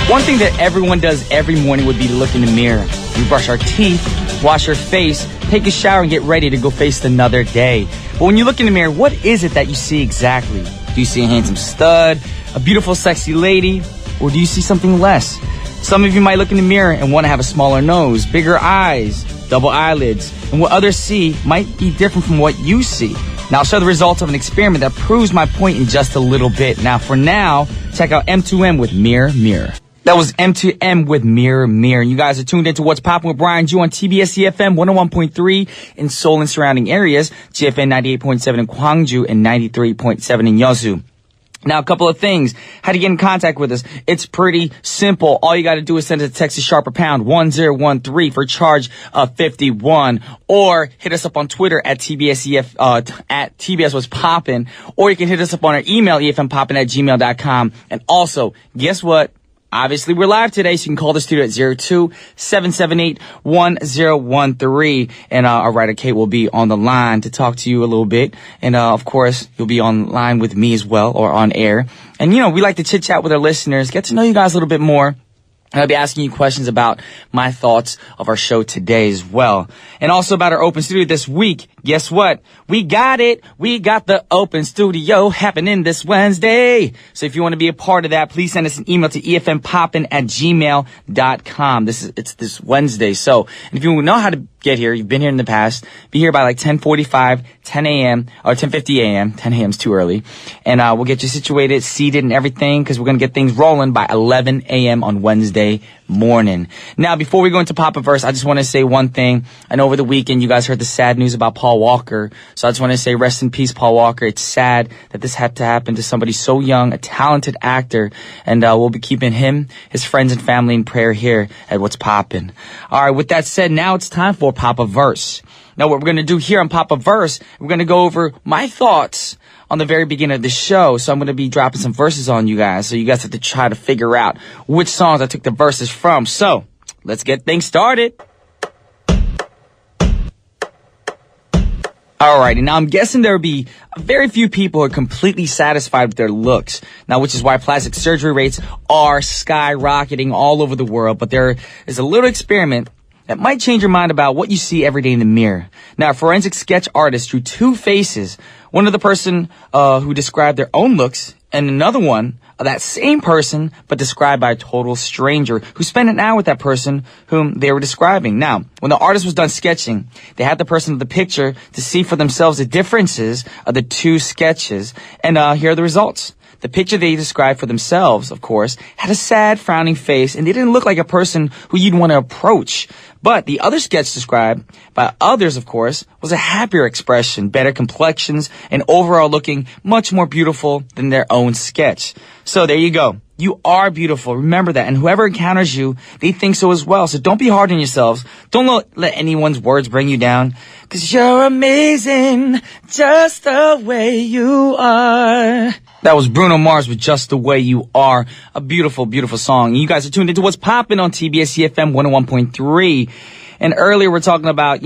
One thing that everyone does every morning would be to look in the mirror. We brush our teeth, wash our face, take a shower, and get ready to go face another day. But when you look in the mirror, what is it that you see exactly? Do you see a handsome stud, a beautiful, sexy lady, or do you see something less? Some of you might look in the mirror and want to have a smaller nose, bigger eyes, double eyelids, and what others see might be different from what you see. Now, I'll show the results of an experiment that proves my point in just a little bit. Now, for now, check out M2M with Mirror, Mirror. That was M2M with Mirror, Mirror. You guys are tuned into What's Poppin' with Brian Ju on TBS efm 101.3 in Seoul and surrounding areas, GFN 98.7 in Gwangju, and 93.7 in Yeosu. Now, a couple of things. How to get in contact with us. It's pretty simple. All you got to do is send us a text to sharper pound 1013 for charge of 51, or hit us up on Twitter at at TBS was poppin', or you can hit us up on our email efmpoppin@gmail.com. And also, guess what? Obviously, we're live today, so you can call the studio at 02-778-1013. And our writer, Kate, will be on the line to talk to you a little bit. And, of course, you'll be on line with me as well, or on air. And, you know, we like to chit-chat with our listeners, get to know you guys a little bit more. And I'll be asking you questions about my thoughts of our show today as well. And also about our open studio this week. Guess what? We got it. We got the open studio happening this Wednesday. So if you want to be a part of that, please send us an email to efmpoppin@gmail.com. It's this Wednesday. So, and if you know how to get here, you've been here in the past, be here by like 10:45, 10 a.m., or 10:50 a.m. 10 a.m. is too early. And we'll get you situated, seated, and everything, because we're going to get things rolling by 11 a.m. on Wednesday morning. Now, before we go into Pop a Verse, I just want to say one thing. I know over the weekend you guys heard the sad news about Paul Walker. So I just want to say rest in peace, Paul Walker. It's sad that this had to happen to somebody so young, a talented actor. And we'll be keeping him, his friends, and family in prayer here at What's Poppin'. All right, with that said, now it's time for Pop a Verse. Now, what we're going to do here on Pop a Verse, we're going to go over my thoughts on the very beginning of the show. So I'm going to be dropping some verses on you guys. So you guys have to try to figure out which songs I took the verses from. So let's get things started. Alrighty, now I'm guessing there will be very few people who are completely satisfied with their looks. Now, which is why plastic surgery rates are skyrocketing all over the world. But there is a little experiment that might change your mind about what you see every day in the mirror. Now, a forensic sketch artist drew two faces. One of the person who described their own looks, and another one of that same person, but described by a total stranger who spent an hour with that person whom they were describing. Now, when the artist was done sketching, they had the person of the picture to see for themselves the differences of the two sketches. And here are the results. The picture they described for themselves, of course, had a sad, frowning face, and they didn't look like a person who you'd want to approach. But the other sketch described by others, of course, was a happier expression, better complexions, and overall looking much more beautiful than their own sketch. So there you go. You are beautiful. Remember that. And whoever encounters you, they think so as well. So don't be hard on yourselves. Don't let anyone's words bring you down. 'Cause you're amazing just the way you are. That was Bruno Mars with Just the Way You Are. A beautiful, beautiful song. You guys are tuned into What's Poppin' on TBS efm 101.3. And earlier we're talking about,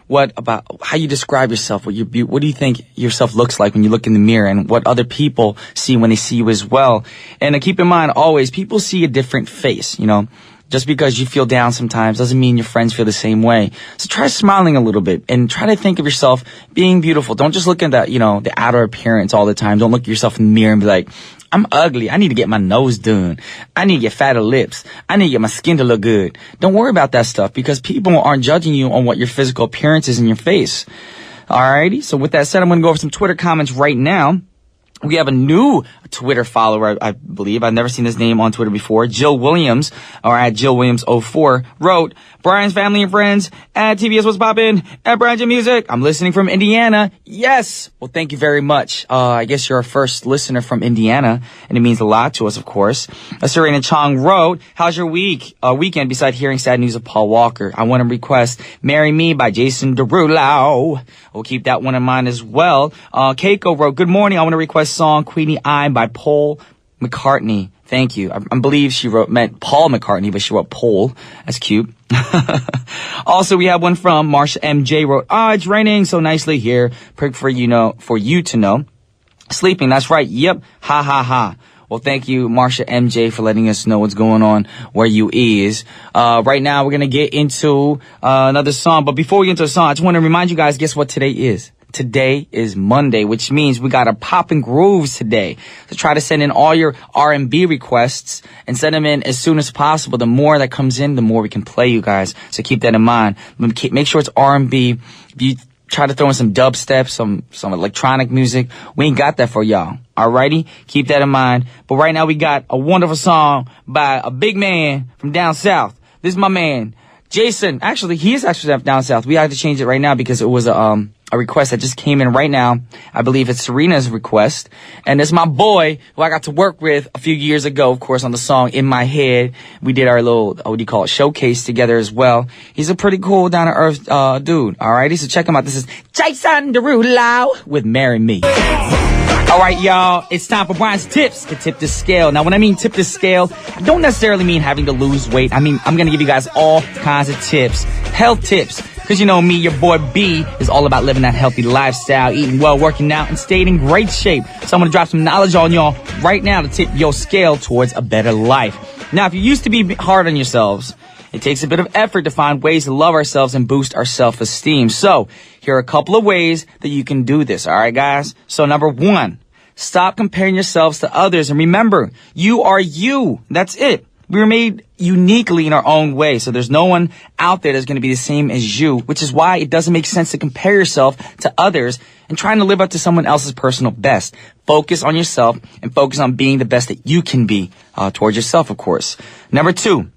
what about how you describe yourself? What do you think yourself looks like when you look in the mirror, and what other people see when they see you as well? And keep in mind always, people see a different face, Just because you feel down sometimes doesn't mean your friends feel the same way. So try smiling a little bit and try to think of yourself being beautiful. Don't just look at the outer appearance all the time. Don't look at yourself in the mirror and be like, I'm ugly. I need to get my nose done. I need to get fatter lips. I need to get my skin to look good. Don't worry about that stuff, because people aren't judging you on what your physical appearance is in your face. Alrighty. So with that said, I'm going to go over some Twitter comments right now. We have a new Twitter follower, I believe. I've never seen his name on Twitter before. Jill Williams, or at Jill Williams 04, wrote, Brian's family and friends at TBS What's Poppin' at Brian J Music. I'm listening from Indiana. Yes. Well, thank you very much. I guess you're our first listener from Indiana, and it means a lot to us, of course. Serena Chong wrote, how's your weekend beside hearing sad news of Paul Walker? I want to request Marry Me by Jason Derulo. We'll keep that one in mind as well. Keiko wrote, good morning. I want to request song Queenie I by Paul McCartney. Thank you. I believe she meant Paul McCartney, but she wrote Paul. That's cute. Also, we have one from Marsha MJ wrote, it's raining so nicely here. Prick for you to know. Sleeping, that's right. Yep. Ha ha ha. Well, thank you, Marsha MJ, for letting us know what's going on where you is. Right now, we're going to get into another song. But before we get into the song, I just want to remind you guys, guess what today is? Today is Monday, which means we got a Poppin' Grooves today. So try to send in all your R&B requests and send them in as soon as possible. The more that comes in, the more we can play, you guys. So keep that in mind. Make sure it's R&B. If you try to throw in some dubstep, some electronic music, we ain't got that for y'all. Alrighty? Keep that in mind. But right now we got a wonderful song by a big man from down south. This is my man, Jason. Actually, he is actually down south. We have to change it right now because it was a request that just came in right now. I believe it's Serena's request. And it's my boy who I got to work with a few years ago, of course, on the song In My Head. We did our little, what do you call it, showcase together as well. He's a pretty cool, down-to-earth dude. Alrighty, so check him out. This is Jason Derulo with Marry Me. Alright, y'all, it's time for Brian's tips to tip the scale. Now, when I mean tip the scale, I don't necessarily mean having to lose weight. I mean, I'm gonna give you guys all kinds of tips. Health tips. Cause you know me, your boy B is all about living that healthy lifestyle, eating well, working out, and staying in great shape. So I'm gonna drop some knowledge on y'all right now to tip your scale towards a better life. Now, if you used to be hard on yourselves, it takes a bit of effort to find ways to love ourselves and boost our self-esteem. So, here are a couple of ways that you can do this, alright guys? So number 1, stop comparing yourselves to others. And remember, you are you. That's it. We were made uniquely in our own way. So there's no one out there that's going to be the same as you, which is why it doesn't make sense to compare yourself to others and trying to live up to someone else's personal best. Focus on yourself and focus on being the best that you can be towards yourself, of course. Number 2.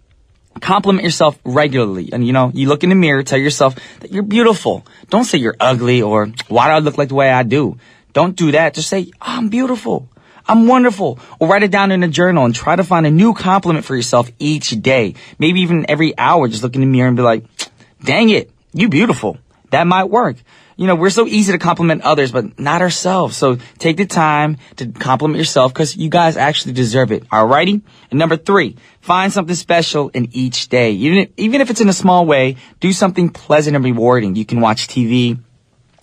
Compliment yourself regularly. And, you know, you look in the mirror, tell yourself that you're beautiful. Don't say you're ugly or why do I look like the way I do? Don't do that. Just say, oh, I'm beautiful. I'm wonderful. Or write it down in a journal and try to find a new compliment for yourself each day. Maybe even every hour, just look in the mirror and be like, dang it, you beautiful. That might work. You know, we're so easy to compliment others, but not ourselves. So take the time to compliment yourself because you guys actually deserve it. Alrighty? And number 3, find something special in each day. Even if it's in a small way, do something pleasant and rewarding. You can watch TV,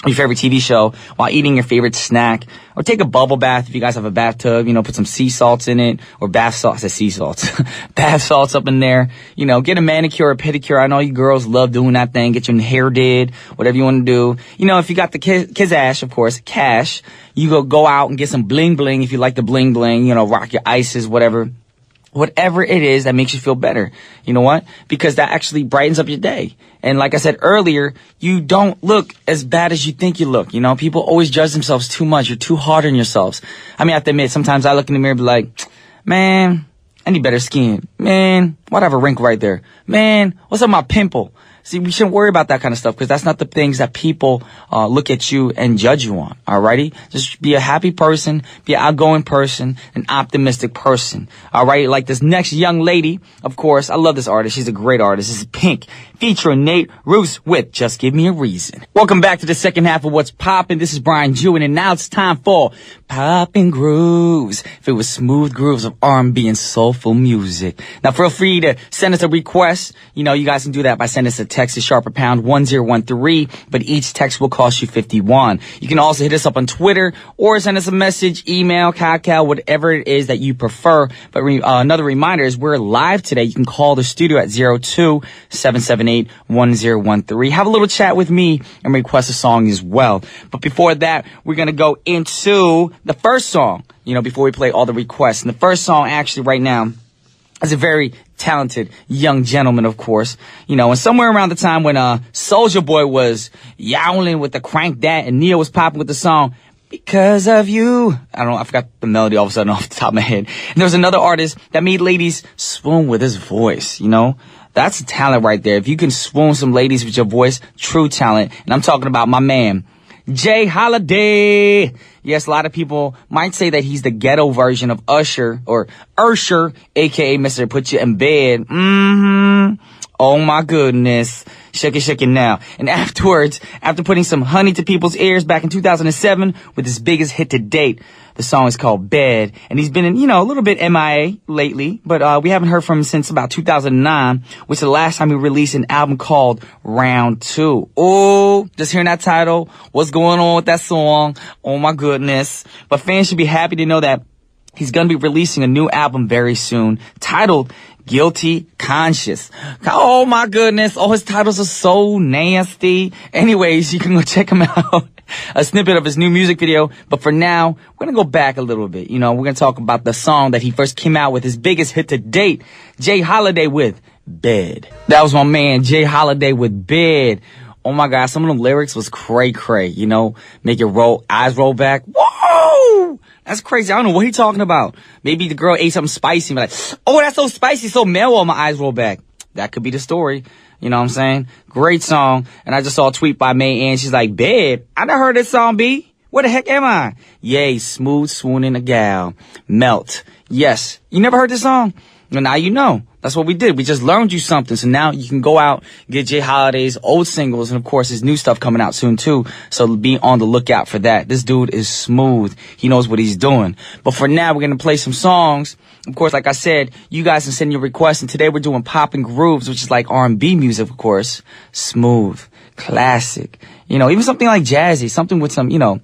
your favorite TV show, while eating your favorite snack, or take a bubble bath if you guys have a bathtub, you know, put some sea salts in it, or bath salts, I said sea salts, bath salts up in there, you know, get a manicure or pedicure. I know you girls love doing that thing, get your hair did, whatever you want to do. You know, if you got the Kizash, of course, cash, you go out and get some bling bling if you like the bling bling, you know, rock your ices, whatever it is that makes you feel better. You know what? Because that actually brightens up your day. And like I said earlier, you don't look as bad as you think you look. You know, people always judge themselves too much. You're too hard on yourselves. I mean, I have to admit, sometimes I look in the mirror and be like, man, I need better skin. Man, why'd I have a wrinkle right there? Man, what's up with my pimple? See, we shouldn't worry about that kind of stuff because that's not the things that people look at you and judge you on. Alrighty? Just be a happy person, be an outgoing person, an optimistic person. Alright? Like this next young lady, of course, I love this artist. She's a great artist. This is Pink, featuring Nate Roos with Just Give Me a Reason. Welcome back to the second half of What's Poppin'. This is Brian Jewin, and now it's time for Poppin' Grooves. If it was smooth grooves of R&B and soulful music. Now, feel free to send us a request. You know, you guys can do that by sending us a text to sharper pound 1013, but each text will cost you 51. You can also hit us up on Twitter or send us a message, email, Kakao, whatever it is that you prefer. But another reminder is we're live today. You can call the studio at 02-778-1013. Have a little chat with me and request a song as well. But before that, we're going to go into the first song, you know, before we play all the requests. And the first song actually right now is a very talented young gentleman, of course. You know, and somewhere around the time when Soulja Boy was yowling with the crank that and Neo was popping with the song Because of You. I don't know, I forgot the melody all of a sudden off the top of my head. And there was another artist that made ladies swoon with his voice, you know. That's a talent right there. If you can swoon some ladies with your voice, true talent. And I'm talking about my man, Jay Holiday. Yes, a lot of people might say that he's the ghetto version of Usher, or Ursher, aka Mr. Put You in Bed. Oh my goodness. Shake it now. And afterwards, after putting some honey to people's ears back in 2007 with his biggest hit to date, the song is called Bed. And he's been in, you know, a little bit MIA lately, but we haven't heard from him since about 2009, which is the last time he released an album called Round 2. Oh, just hearing that title, what's going on with that song? Oh my goodness. But fans should be happy to know that He's going to be releasing a new album very soon titled Guilty Conscious. Oh my goodness. Oh, his titles are so nasty. Anyways, you can go check him out. A snippet of his new music video. But for now, we're going to go back a little bit. You know, we're going to talk about the song that he first came out with, his biggest hit to date, Jay Holiday with Bed. That was my man, Jay Holiday with Bed. Oh my God, some of them lyrics was cray-cray, you know, make your eyes roll back. Whoa! That's crazy. I don't know what he's talking about. Maybe the girl ate something spicy and be like, oh, that's so spicy, so mellow, my eyes roll back. That could be the story. You know what I'm saying? Great song. And I just saw a tweet by May Ann. She's like, Bed, I never heard this song, B. Where the heck am I? Yay, smooth swooning a gal. Melt. Yes. You never heard this song? Well, now you know. That's what we did. We just learned you something. So now you can go out, get Jay Holiday's old singles, and of course his new stuff coming out soon too. So be on the lookout for that. This dude is smooth. He knows what he's doing. But for now, we're going to play some songs. Of course, like I said, you guys can send your requests. And today we're doing Poppin' Grooves, which is like R&B music, of course. Smooth. Classic. You know, even something like jazzy. Something with some, you know,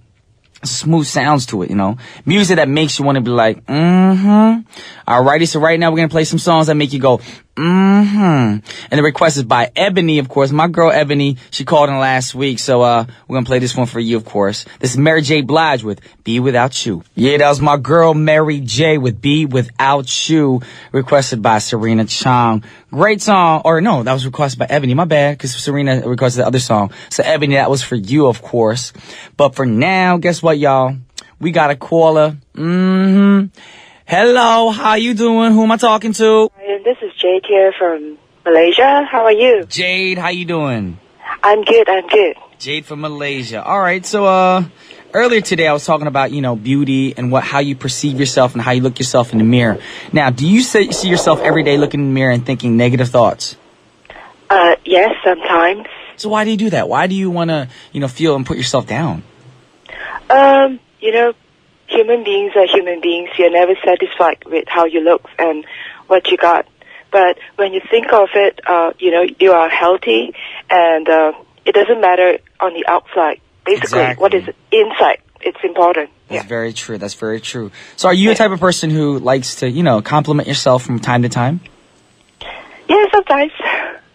smooth sounds to it, you know. Music that makes you want to be like, Alrighty, so right now we're going to play some songs that make you go, And the request is by Ebony, of course. My girl Ebony, she called in last week, so we're going to play this one for you, of course. This is Mary J. Blige with Be Without You. Yeah, that was my girl Mary J. with Be Without You, requested by Serena Chong. Great song. Or no, that was requested by Ebony. My bad, because Serena requested the other song. So Ebony, that was for you, of course. But for now, guess what, y'all? We got a caller. Hello, how you doing? Who am I talking to? This is Jade here from Malaysia. How are you? Jade, how you doing? I'm good. Jade from Malaysia. All right, so earlier today I was talking about, you know, beauty and how you perceive yourself and how you look yourself in the mirror. Now, do you see yourself every day looking in the mirror and thinking negative thoughts? Yes, sometimes. So why do you do that? Why do you want to, you know, feel and put yourself down? You know, human beings are human beings. You're never satisfied with how you look and what you got. But when you think of it, you know, you are healthy, and it doesn't matter on the outside. Basically, Exactly. What is inside, it's important. That's very true. That's very true. So are you a type of person who likes to, you know, compliment yourself from time to time? Yeah, sometimes.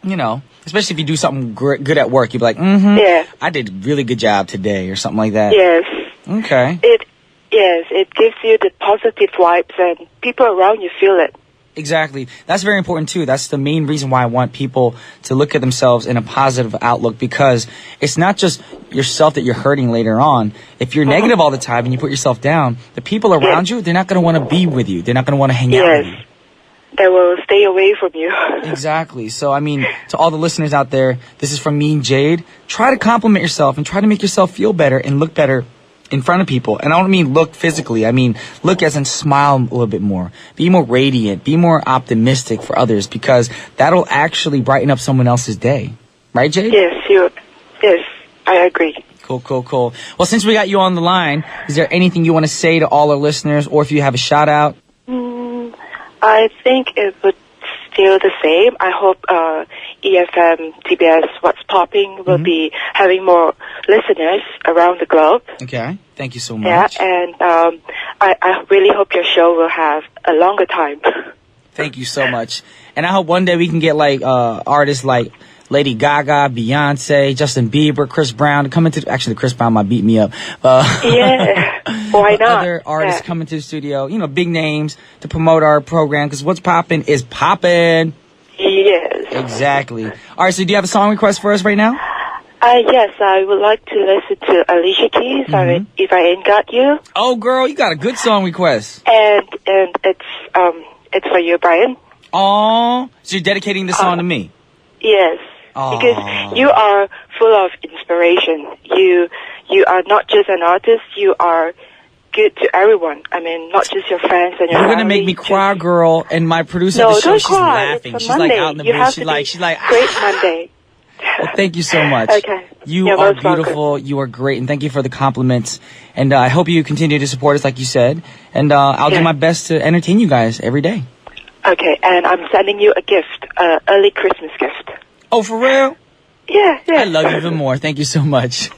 You know, especially if you do something good at work, you'd be like, Yeah. I did a really good job today or something like that. Yes. Okay. It gives you the positive vibes, and people around you feel it. Exactly. That's very important too. That's the main reason why I want people to look at themselves in a positive outlook, because it's not just yourself that you're hurting later on. If you're negative all the time and you put yourself down, the people around you, they're not going to want to be with you. They're not going to want to hang out with you. They will stay away from you. Exactly. So, I mean, to all the listeners out there, this is from me and Jade. Try to compliment yourself and try to make yourself feel better and look better in front of people. And I don't mean look physically. I mean look as in smile a little bit more. Be more radiant. Be more optimistic for others, because that'll actually brighten up someone else's day. Right, Jade? Yes, I agree. Cool. Well, since we got you on the line, is there anything you want to say to all our listeners, or if you have a shout out? I think it would still the same. I hope EFM, TBS, What's Popping will be having more listeners around the globe. Okay, thank you so much. Yeah, and I really hope your show will have a longer time. Thank you so much. And I hope one day we can get like artists like Lady Gaga, Beyonce, Justin Bieber, Chris Brown to come into. Actually, Chris Brown might beat me up. Yeah, why not? Other artists come into the studio, you know, big names to promote our program, because what's poppin' is poppin'. Yes. Exactly. All right, so do you have a song request for us right now? Yes, I would like to listen to Alicia Keys, If I Ain't Got You. Oh, girl, you got a good song request. And it's for you, Brian. Aw, so you're dedicating this song to me? Yes. Because you are full of inspiration. You are not just an artist, you are good to everyone. I mean, not just your friends and your You're family. gonna make me cry, girl. And my producer of the show, she's laughing. She's like out in the booth. She's like, Great Monday. Well, thank you so much. Okay. You are beautiful. You are great. And thank you for the compliments. And I hope you continue to support us like you said. And I'll do my best to entertain you guys every day. Okay. And I'm sending you a gift, early Christmas gift. Oh, for real? Yeah. I love you even more. Thank you so much.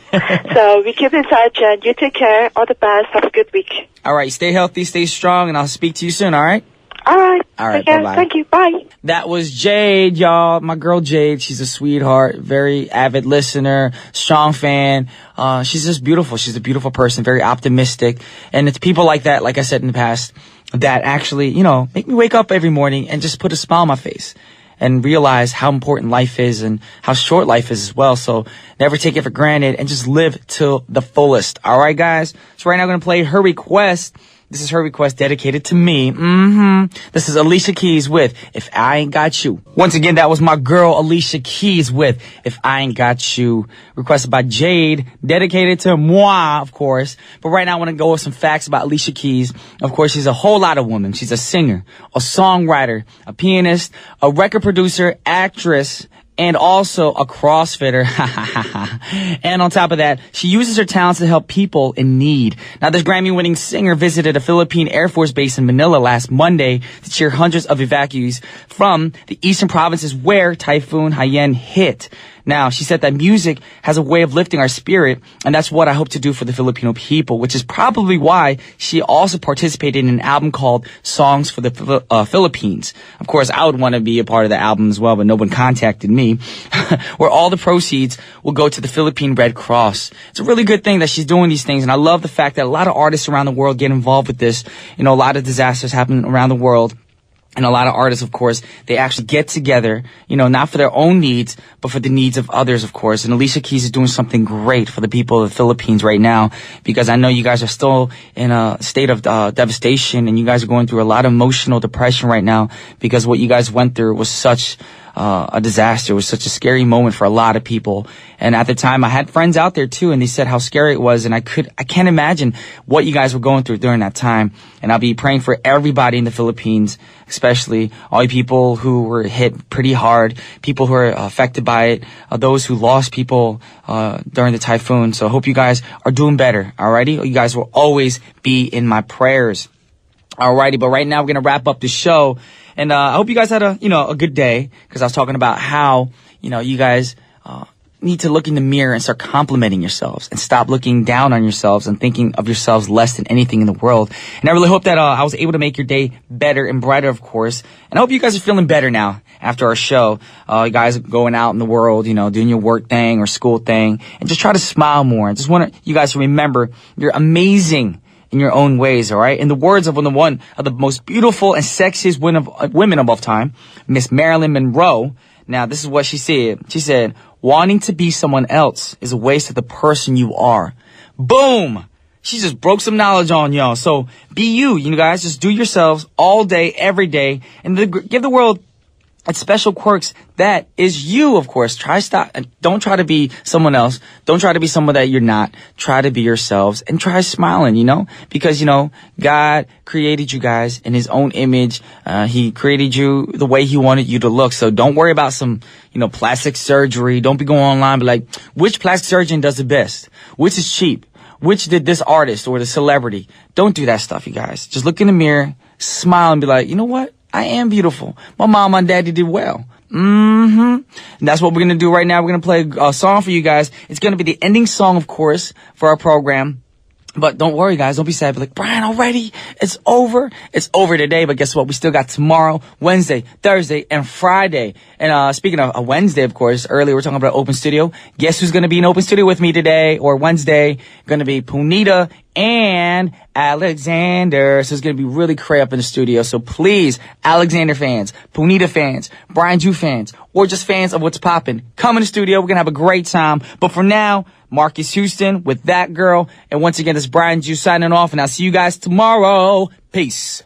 So we keep in touch, and you take care. All the best. Have a good week. All right, stay healthy, stay strong, and I'll speak to you soon, all right? All right. All right, Take care. bye-bye. Thank you. Bye. That was Jade, y'all. My girl Jade. She's a sweetheart, very avid listener, strong fan. She's just beautiful. She's a beautiful person, very optimistic. And it's people like that, like I said in the past, that actually, you know, make me wake up every morning and just put a smile on my face and realize how important life is and how short life is as well. So never take it for granted and just live to the fullest. All right, guys? So right now I'm going to play her request. This is her request dedicated to me. This is Alicia Keys with If I Ain't Got You. Once again, that was my girl Alicia Keys with If I Ain't Got You. Requested by Jade, dedicated to moi, of course. But right now I want to go with some facts about Alicia Keys. Of course, she's a whole lot of women. She's a singer, a songwriter, a pianist, a record producer, actress, and also a CrossFitter. And on top of that, she uses her talents to help people in need. Now, this Grammy-winning singer visited a Philippine Air Force base in Manila last Monday to cheer hundreds of evacuees from the eastern provinces where Typhoon Haiyan hit. Now, she said that music has a way of lifting our spirit, and that's what I hope to do for the Filipino people, which is probably why she also participated in an album called Songs for the Philippines. Of course, I would want to be a part of the album as well, but no one contacted me, where all the proceeds will go to the Philippine Red Cross. It's a really good thing that she's doing these things, and I love the fact that a lot of artists around the world get involved with this. You know, a lot of disasters happen around the world. And a lot of artists, of course, they actually get together, you know, not for their own needs, but for the needs of others, of course. And Alicia Keys is doing something great for the people of the Philippines right now, because I know you guys are still in a state of devastation, and you guys are going through a lot of emotional depression right now, because what you guys went through was such a disaster. It was such a scary moment for a lot of people. And at the time, I had friends out there too, and they said how scary it was, and I can't imagine what you guys were going through during that time. And I'll be praying for everybody in the Philippines, especially all you people who were hit pretty hard, people who are affected by it, those who lost people during the typhoon. So I hope you guys are doing better. Alrighty, you guys will always be in my prayers. Alrighty, but right now we're gonna wrap up the show, and I hope you guys had a good day, because I was talking about how you guys need to look in the mirror and start complimenting yourselves and stop looking down on yourselves and thinking of yourselves less than anything in the world. And I really hope that I was able to make your day better and brighter, of course. And I hope you guys are feeling better now after our show. You guys are going out in the world, doing your work thing or school thing, and just try to smile more. And just want you guys to remember you're amazing in your own ways, all right? In the words of one of the most beautiful and sexiest women of all time, Miss Marilyn Monroe. Now, this is what she said. She said, "Wanting to be someone else is a waste of the person you are." Boom! She just broke some knowledge on y'all. So be you guys. Just do yourselves all day, every day, and give the world its special quirks that is you, of course. Don't try to be someone else. Don't try to be someone that you're not. Try to be yourselves and try smiling, because, God created you guys in his own image. He created you the way he wanted you to look. So don't worry about some, plastic surgery. Don't be going online, but like, which plastic surgeon does the best? Which is cheap? Which did this artist or the celebrity? Don't do that stuff, you guys. Just look in the mirror, smile, and be like, you know what? I am beautiful. My mom and daddy did well. And that's what we're going to do right now. We're going to play a song for you guys. It's going to be the ending song, of course, for our program. But don't worry, guys. Don't be sad. Be like, Brian, already? It's over? It's over today. But guess what? We still got tomorrow, Wednesday, Thursday, and Friday. And speaking of a Wednesday, of course, earlier we were talking about Open Studio. Guess who's going to be in Open Studio with me today or Wednesday? Going to be Punita and Alexander. So it's going to be really cray up in the studio. So please, Alexander fans, Punita fans, Brian Ju fans, or just fans of what's poppin', come in the studio. We're going to have a great time. But for now, Marcus Houston with That Girl. And once again, this is Brian Ju signing off, and I'll see you guys tomorrow. Peace.